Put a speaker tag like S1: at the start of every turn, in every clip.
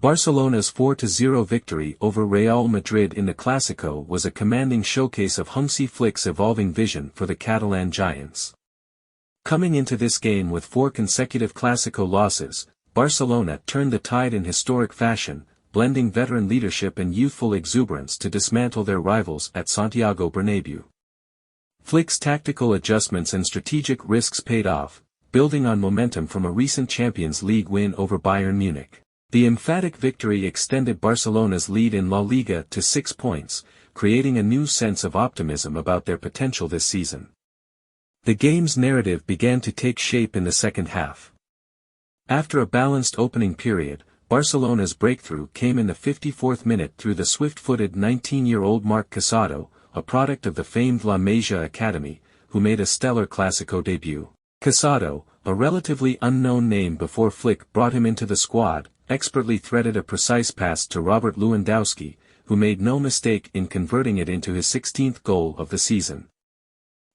S1: Barcelona's 4-0 victory over Real Madrid in the Clásico was a commanding showcase of Hansi Flick's evolving vision for the Catalan giants. Coming into this game with 4 consecutive Clásico losses, Barcelona turned the tide in historic fashion, blending veteran leadership and youthful exuberance to dismantle their rivals at Santiago Bernabéu. Flick's tactical adjustments and strategic risks paid off, building on momentum from a recent Champions League win over Bayern Munich. The emphatic victory extended Barcelona's lead in La Liga to 6 points, creating a new sense of optimism about their potential this season. The game's narrative began to take shape in the second half. After a balanced opening period, Barcelona's breakthrough came in the 54th minute through the swift-footed 19-year-old Marc Casadó, a product of the famed La Masia Academy, who made a stellar Clásico debut. Casadó, a relatively unknown name before Flick brought him into the squad, expertly threaded a precise pass to Robert Lewandowski, who made no mistake in converting it into his 16th goal of the season.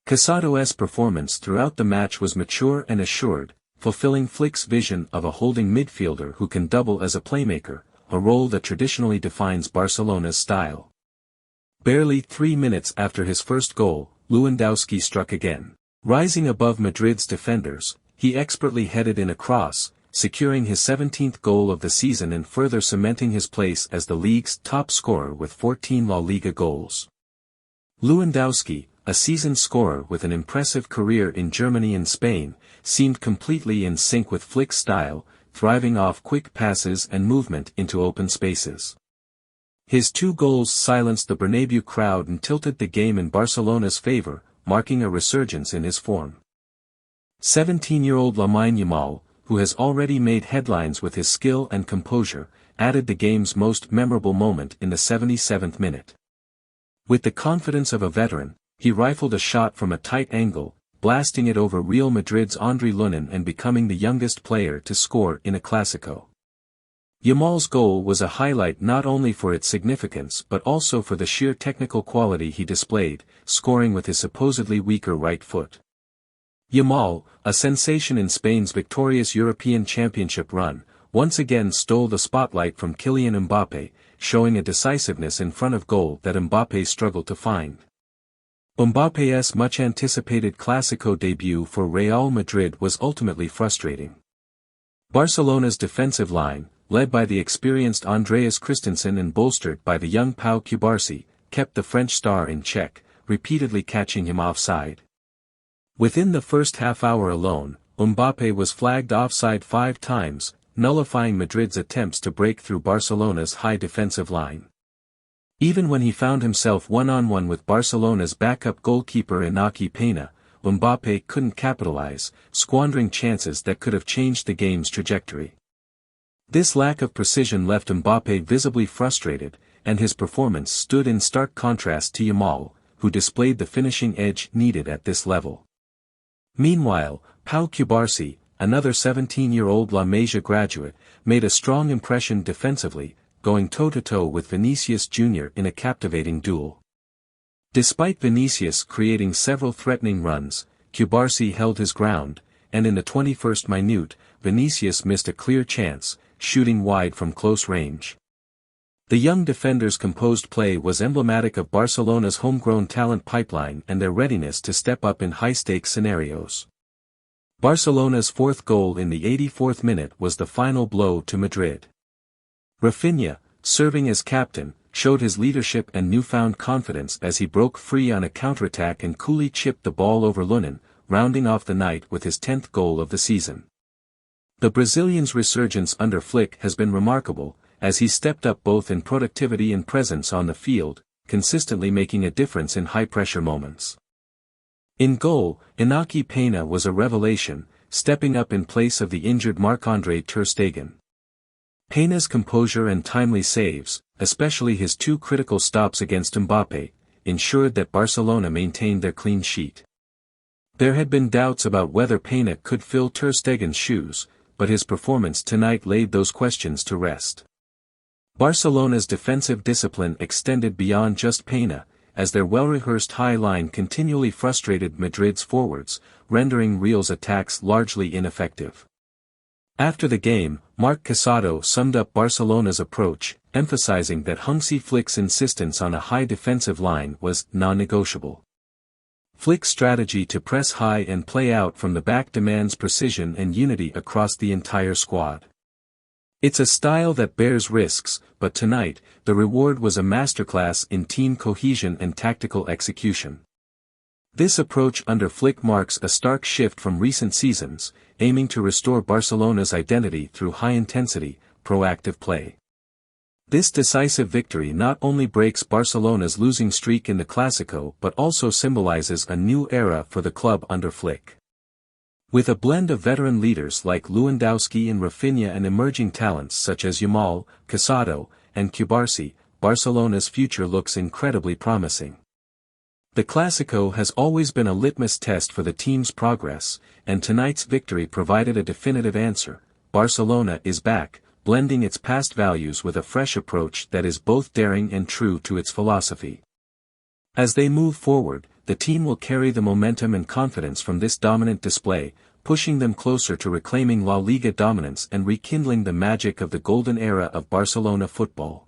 S1: Casadó's performance throughout the match was mature and assured, fulfilling Flick's vision of a holding midfielder who can double as a playmaker, a role that traditionally defines Barcelona's style. Barely 3 minutes after his first goal, Lewandowski struck again. Rising above Madrid's defenders, he expertly headed in a cross, securing his 17th goal of the season and further cementing his place as the league's top scorer with 14 La Liga goals. Lewandowski, a seasoned scorer with an impressive career in Germany and Spain, seemed completely in sync with Flick's style, thriving off quick passes and movement into open spaces. His 2 goals silenced the Bernabéu crowd and tilted the game in Barcelona's favor, marking a resurgence in his form. 17-year-old Lamine Yamal, who has already made headlines with his skill and composure, added the game's most memorable moment in the 77th minute. With the confidence of a veteran, he rifled a shot from a tight angle, blasting it over Real Madrid's André Lunin and becoming the youngest player to score in a Clásico. Yamal's goal was a highlight not only for its significance but also for the sheer technical quality he displayed, scoring with his supposedly weaker right foot. Yamal, a sensation in Spain's victorious European Championship run, once again stole the spotlight from Kylian Mbappé, showing a decisiveness in front of goal that Mbappé struggled to find. Mbappé's much-anticipated Clásico debut for Real Madrid was ultimately frustrating. Barcelona's defensive line, led by the experienced Andreas Christensen and bolstered by the young Pau Cubarsí, kept the French star in check, repeatedly catching him offside. Within the first half-hour alone, Mbappé was flagged offside 5 times, nullifying Madrid's attempts to break through Barcelona's high defensive line. Even when he found himself one-on-one with Barcelona's backup goalkeeper Iñaki Peña, Mbappé couldn't capitalize, squandering chances that could have changed the game's trajectory. This lack of precision left Mbappé visibly frustrated, and his performance stood in stark contrast to Yamal, who displayed the finishing edge needed at this level. Meanwhile, Pau Cubarsí, another 17-year-old La Masia graduate, made a strong impression defensively, going toe-to-toe with Vinicius Jr. in a captivating duel. Despite Vinicius creating several threatening runs, Cubarsí held his ground, and in the 21st minute, Vinicius missed a clear chance, shooting wide from close range. The young defender's composed play was emblematic of Barcelona's homegrown talent pipeline and their readiness to step up in high-stakes scenarios. Barcelona's 4th goal in the 84th minute was the final blow to Madrid. Raphinha, serving as captain, showed his leadership and newfound confidence as he broke free on a counterattack and coolly chipped the ball over Lunin, rounding off the night with his 10th goal of the season. The Brazilian's resurgence under Flick has been remarkable, as he stepped up both in productivity and presence on the field, consistently making a difference in high-pressure moments. In goal, Iñaki Peña was a revelation, stepping up in place of the injured Marc-André ter Stegen. Peña's composure and timely saves, especially his 2 critical stops against Mbappé, ensured that Barcelona maintained their clean sheet. There had been doubts about whether Peña could fill ter Stegen's shoes, but his performance tonight laid those questions to rest. Barcelona's defensive discipline extended beyond just Peña, as their well-rehearsed high line continually frustrated Madrid's forwards, rendering Real's attacks largely ineffective. After the game, Marc Casadó summed up Barcelona's approach, emphasizing that Hansi Flick's insistence on a high defensive line was non-negotiable. Flick's strategy to press high and play out from the back demands precision and unity across the entire squad. It's a style that bears risks, but tonight, the reward was a masterclass in team cohesion and tactical execution. This approach under Flick marks a stark shift from recent seasons, aiming to restore Barcelona's identity through high-intensity, proactive play. This decisive victory not only breaks Barcelona's losing streak in the Clásico but also symbolizes a new era for the club under Flick. With a blend of veteran leaders like Lewandowski and Raphinha and emerging talents such as Yamal, Casadó, and Cubarsí, Barcelona's future looks incredibly promising. The Clásico has always been a litmus test for the team's progress, and tonight's victory provided a definitive answer. Barcelona is back, blending its past values with a fresh approach that is both daring and true to its philosophy. As they move forward, the team will carry the momentum and confidence from this dominant display, pushing them closer to reclaiming La Liga dominance and rekindling the magic of the golden era of Barcelona football.